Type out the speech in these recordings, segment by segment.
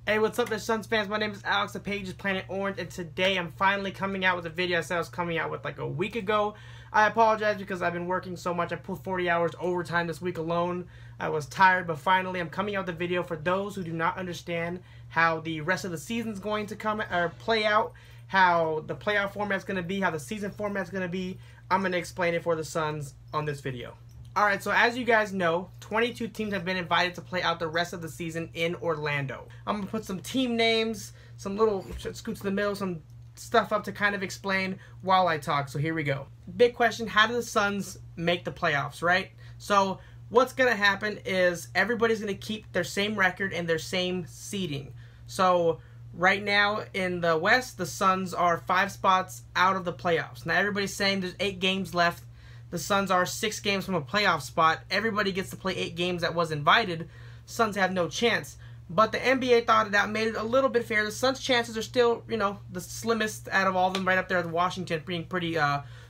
Hey, what's up, Suns fans? My name is Alex. The page is Planet Orange, and today I'm finally coming out with a video I said I was coming out with like a week ago. I apologize because I've been working so much. I pulled 40 hours overtime this week alone. I was tired, but finally I'm coming out with a video for those who do not understand how the rest of the season's going to play out, how the playoff format's going to be, how the season format's going to be. I'm going to explain it for the Suns on this video. Alright, so as you guys know, 22 teams have been invited to play out the rest of the season in Orlando. I'm going to put some team names, some little scoot to the middle, some stuff up to kind of explain while I talk. So here we go. Big question, how do the Suns make the playoffs, right? So what's going to happen is everybody's going to keep their same record and their same seeding. So right now in the West, the Suns are 5 spots out of the playoffs. Now everybody's saying there's 8 games left. The Suns are 6 games from a playoff spot. Everybody gets to play 8 games that was invited. Suns have no chance. But the NBA thought it out, made it a little bit fair. The Suns' chances are still, you know, the slimmest out of all of them, right up there with Washington, being pretty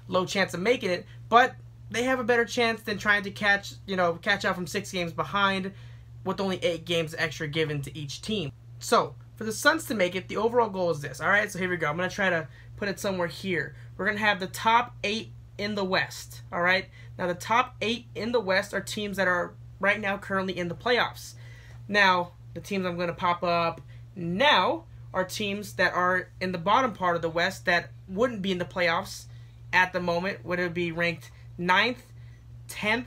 low chance of making it. But they have a better chance than trying to catch out from 6 games behind with only 8 games extra given to each team. So for the Suns to make it, the overall goal is this. All right, so here we go. I'm going to try to put it somewhere here. We're going to have the top 8 in the West. All right, now the top 8 in the West are teams that are right now currently in the playoffs. Now the teams I'm going to pop up now are teams that are in the bottom part of the West that wouldn't be in the playoffs at the moment. Would it be ranked 9th, 10th,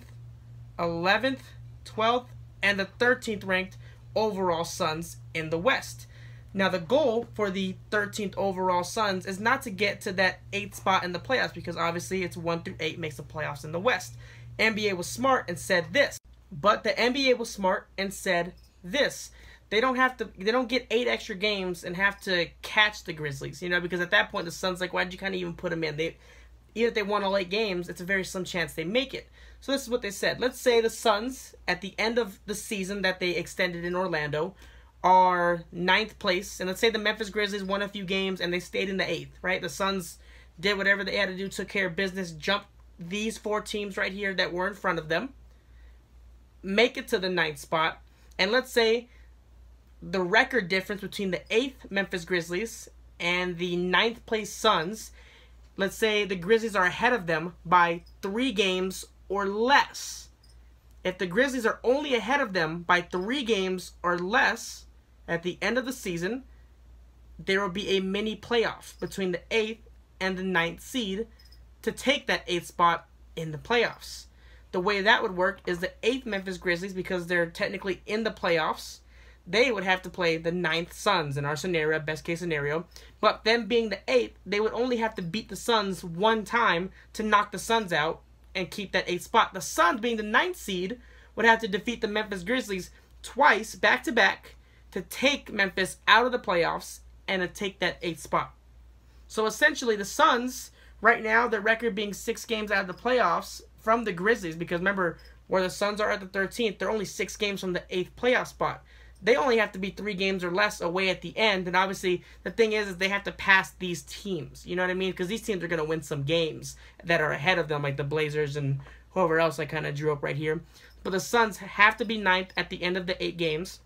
11th, 12th, and the 13th ranked overall Suns in the West. Now, the goal for the 13th overall Suns is not to get to that 8th spot in the playoffs, because obviously it's 1 through 8 makes the playoffs in the West. NBA was smart and said this. But the NBA was smart and said this. They don't get 8 extra games and have to catch the Grizzlies, you know, because at that point the Suns like, why'd you kind of even put them in? Even if they won all 8 games, it's a very slim chance they make it. So this is what they said. Let's say the Suns, at the end of the season that they extended in Orlando, are 9th place, and let's say the Memphis Grizzlies won a few games and they stayed in the 8th, right? The Suns did whatever they had to do, took care of business, jumped these 4 teams right here that were in front of them, make it to the 9th spot, and let's say the record difference between the 8th Memphis Grizzlies and the 9th place Suns, let's say the Grizzlies are ahead of them by 3 games or less. If the Grizzlies are only ahead of them by 3 games or less at the end of the season, there will be a mini playoff between the 8th and the 9th seed to take that 8th spot in the playoffs. The way that would work is the 8th Memphis Grizzlies, because they're technically in the playoffs, they would have to play the 9th Suns in our scenario, best case scenario. But them being the 8th, they would only have to beat the Suns 1 time to knock the Suns out and keep that 8th spot. The Suns, being the 9th seed, would have to defeat the Memphis Grizzlies twice, back-to-back, to take Memphis out of the playoffs and to take that 8th spot. So essentially, the Suns, right now, their record being 6 games out of the playoffs from the Grizzlies, because remember, where the Suns are at the 13th, they're only 6 games from the 8th playoff spot. They only have to be 3 games or less away at the end, and obviously, the thing is they have to pass these teams, you know what I mean? Because these teams are going to win some games that are ahead of them, like the Blazers and whoever else I kind of drew up right here. But the Suns have to be 9th at the end of the 8 games,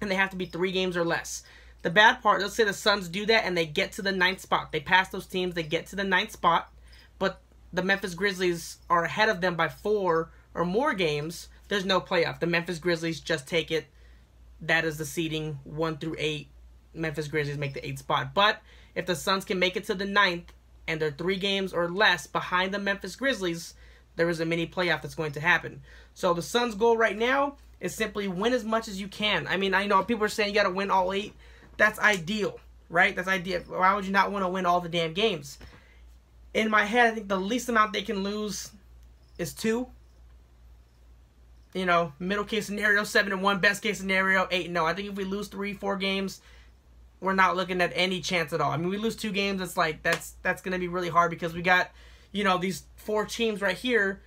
and they have to be 3 games or less. The bad part, let's say the Suns do that and they get to the 9th spot. They pass those teams, they get to the 9th spot, but the Memphis Grizzlies are ahead of them by 4 or more games. There's no playoff. The Memphis Grizzlies just take it. That is the seeding 1 through 8. Memphis Grizzlies make the 8th spot. But if the Suns can make it to the 9th and they're 3 games or less behind the Memphis Grizzlies, there is a mini playoff that's going to happen. So the Suns' goal right now is simply win as much as you can. I mean, I know people are saying you got to win all 8. That's ideal, right? That's ideal. Why would you not want to win all the damn games? In my head, I think the least amount they can lose is 2. You know, middle case scenario, 7-1. Best case scenario, 8-0. I think if we lose 3-4 games, we're not looking at any chance at all. I mean, we lose 2 games, it's like that's going to be really hard, because we got, you know, these 4 teams right here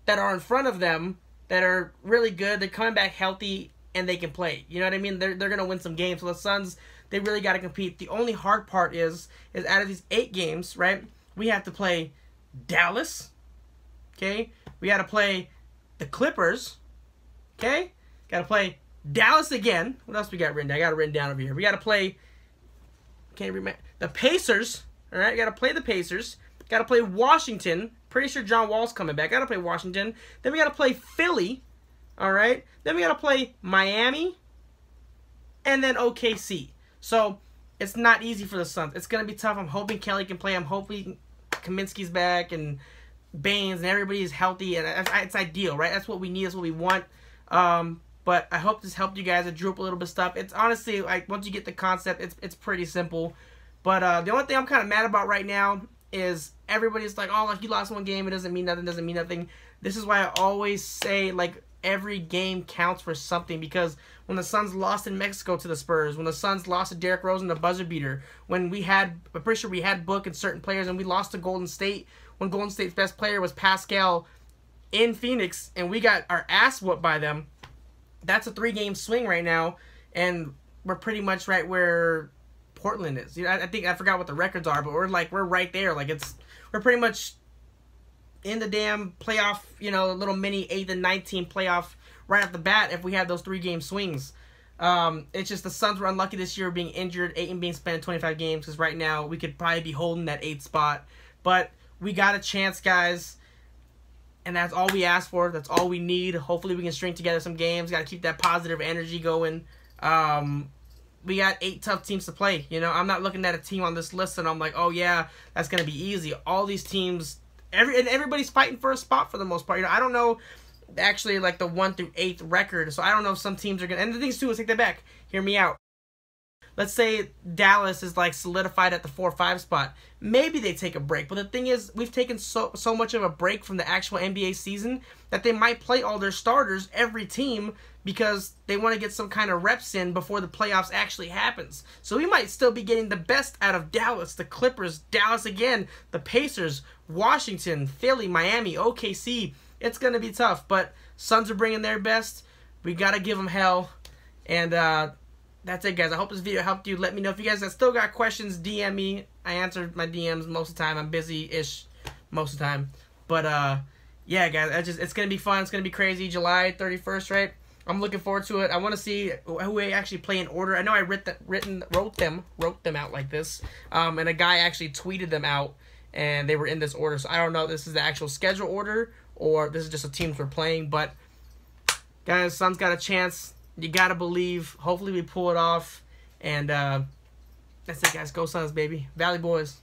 that are in front of them that are really good. They're coming back healthy and they can play. You know what I mean? They're going to win some games. So the Suns, they really got to compete. The only hard part is out of these 8 games, right, we have to play Dallas, okay? We got to play the Clippers, okay? Got to play Dallas again. What else we got written down? I got it written down over here. We got to play, can't remember, the Pacers. All right, got to play the Pacers. Got to play Washington. Pretty sure John Wall's coming back. Got to play Washington. Then we got to play Philly. All right. Then we got to play Miami. And then OKC. So, it's not easy for the Suns. It's going to be tough. I'm hoping Kelly can play. I'm hoping Kaminsky's back and Baines and everybody is healthy. And it's ideal, right? That's what we need. That's what we want. But I hope this helped you guys. I drew up a little bit of stuff. It's honestly, like, once you get the concept, it's pretty simple. But the only thing I'm kind of mad about right now is everybody's like, oh, like, you lost one game. It doesn't mean nothing. Doesn't mean nothing. This is why I always say, like, every game counts for something, because when the Suns lost in Mexico to the Spurs, when the Suns lost to Derrick Rose in the buzzer beater, when I'm pretty sure we had Book and certain players, and we lost to Golden State when Golden State's best player was Pascal in Phoenix, and we got our ass whooped by them. That's a 3-game swing right now, and we're pretty much right where Portland is. You know, I think I forgot what the records are, but we're right there. Like, we're pretty much in the damn playoff, you know, little mini 8th and 9th team playoff right off the bat if we had those 3-game swings. It's just the Suns were unlucky this year being injured, Ayton being spent in 25 games, because right now we could probably be holding that 8th spot. But we got a chance, guys, and that's all we ask for. That's all we need. Hopefully we can string together some games. Got to keep that positive energy going. We got 8 tough teams to play. You know, I'm not looking at a team on this list and I'm like, oh yeah, that's going to be easy. All these teams, everybody's fighting for a spot for the most part. You know, I don't know actually like the 1 through 8th record, so I don't know if some teams are going to, and the things too is, take that back. Hear me out. Let's say Dallas is like solidified at the 4-5 spot. Maybe they take a break. But the thing is, we've taken so much of a break from the actual NBA season that they might play all their starters, every team, because they want to get some kind of reps in before the playoffs actually happens. So we might still be getting the best out of Dallas, the Clippers, Dallas again, the Pacers, Washington, Philly, Miami, OKC. It's going to be tough, but Suns are bringing their best. We got to give them hell. And that's it, guys. I hope this video helped you. Let me know if you guys have still got questions. DM me. I answer my DMs most of the time. I'm busy-ish most of the time. But, yeah, guys, it's going to be fun. It's going to be crazy. July 31st, right? I'm looking forward to it. I want to see who I actually play in order. I know I wrote them out like this. And a guy actually tweeted them out, and they were in this order. So I don't know if this is the actual schedule order or this is just the teams we're playing. But, guys, Suns got a chance. You got to believe. Hopefully we pull it off. And that's it, guys. Go Suns, baby. Valley Boys.